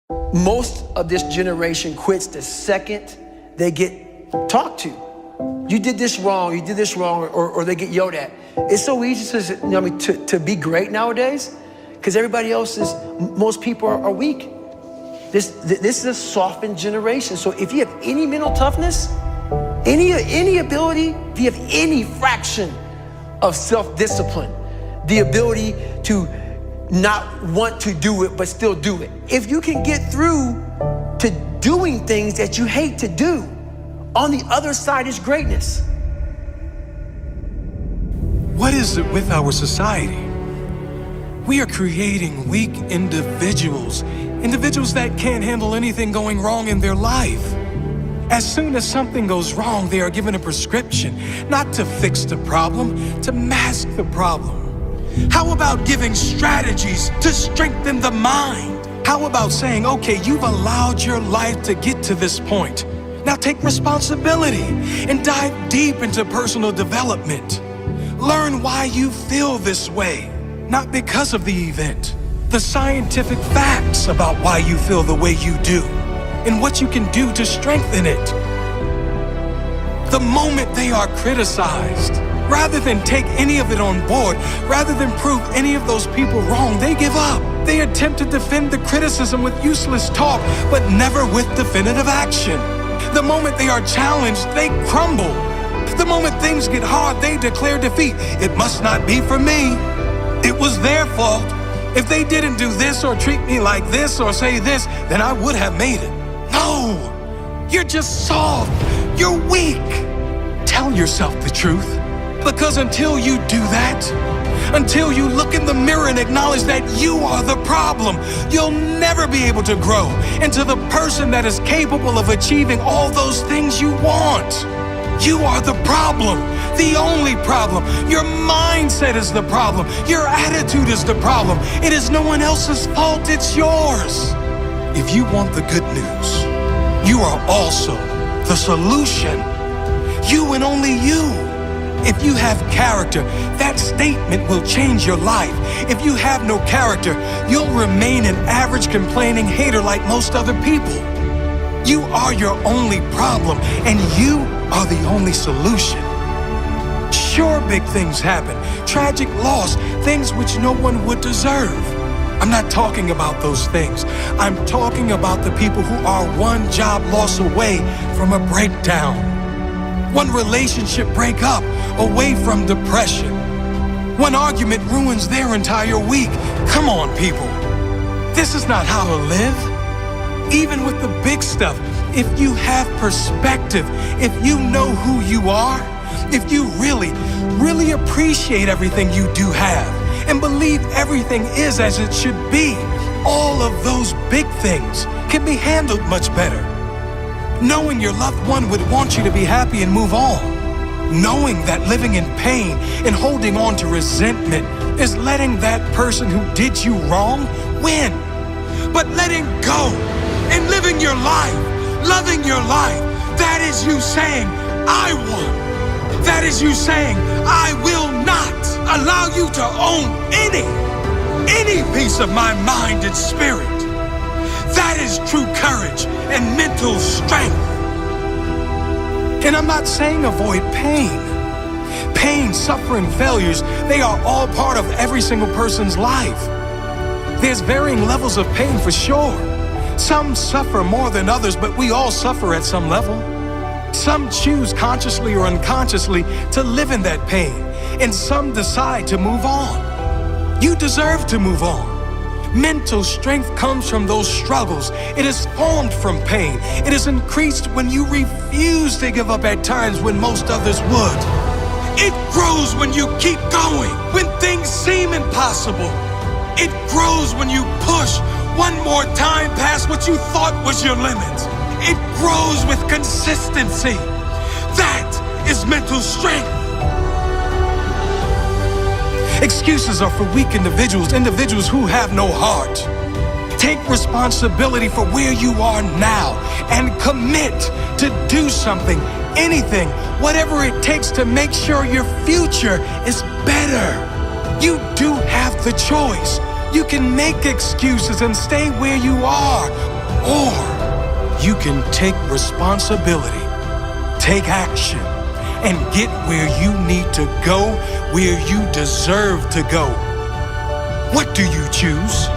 Most of this generation quits the second they get talked to. You did this wrong, or they get yelled at. It's so easy to be great nowadays because everybody else most people are weak. This is a softened generation. So if you have any mental toughness, any ability, if you have any fraction of self-discipline, the ability to not want to do it but still do it, if you can get through to doing things that you hate to do, on the other side is greatness. What is it with our society? We are creating weak individuals that can't handle anything going wrong in their life. As soon as something goes wrong, they are given a prescription, not to fix the problem, to mask the problem. How about giving strategies to strengthen the mind? How about saying, okay, you've allowed your life to get to this point. Now take responsibility and dive deep into personal development. Learn why you feel this way, not because of the event. The scientific facts about why you feel the way you do and what you can do to strengthen it. The moment they are criticized, rather than take any of it on board, rather than prove any of those people wrong, they give up. They attempt to defend the criticism with useless talk, but never with definitive action. The moment they are challenged, they crumble. The moment things get hard, they declare defeat. It must not be for me. It was their fault. If they didn't do this or treat me like this or say this, then I would have made it. No, you're just soft. You're weak. Tell yourself the truth. Because until you do that, until you look in the mirror and acknowledge that you are the problem, you'll never be able to grow into the person that is capable of achieving all those things you want. You are the problem, the only problem. Your mindset is the problem. Your attitude is the problem. It is no one else's fault, it's yours. If you want the good news, you are also the solution. You and only you. If you have character, that statement will change your life. If you have no character, you'll remain an average complaining hater like most other people. You are your only problem, and you are the only solution. Sure, big things happen, tragic loss, things which no one would deserve. I'm not talking about those things. I'm talking about the people who are one job loss away from a breakdown. One relationship breakup away from depression. One argument ruins their entire week. Come on, people. This is not how to live. Even with the big stuff, if you have perspective, if you know who you are, if you really appreciate everything you do have and believe everything is as it should be, all of those big things can be handled much better. Knowing your loved one would want you to be happy and move on. Knowing that living in pain and holding on to resentment is letting that person who did you wrong win. But letting go and living your life, loving your life, that is you saying, I won. That is you saying, I will not allow you to own any piece of my mind and spirit. That is true courage and mental strength. And I'm not saying avoid pain. Pain, suffering, failures, they are all part of every single person's life. There's varying levels of pain for sure. Some suffer more than others, but we all suffer at some level. Some choose consciously or unconsciously to live in that pain, and some decide to move on. You deserve to move on. Mental strength comes from those struggles. It is formed from pain. It is increased when you refuse to give up at times when most others would. It grows when you keep going, when things seem impossible. It grows when you push one more time past what you thought was your limit. It grows with consistency. That is mental strength. Excuses are for weak individuals who have no heart. Take responsibility for where you are now and commit to do something, anything, whatever it takes to make sure your future is better. You do have the choice. You can make excuses and stay where you are, Or you can take responsibility, take action, and get where you need to go, where you deserve to go. What do you choose?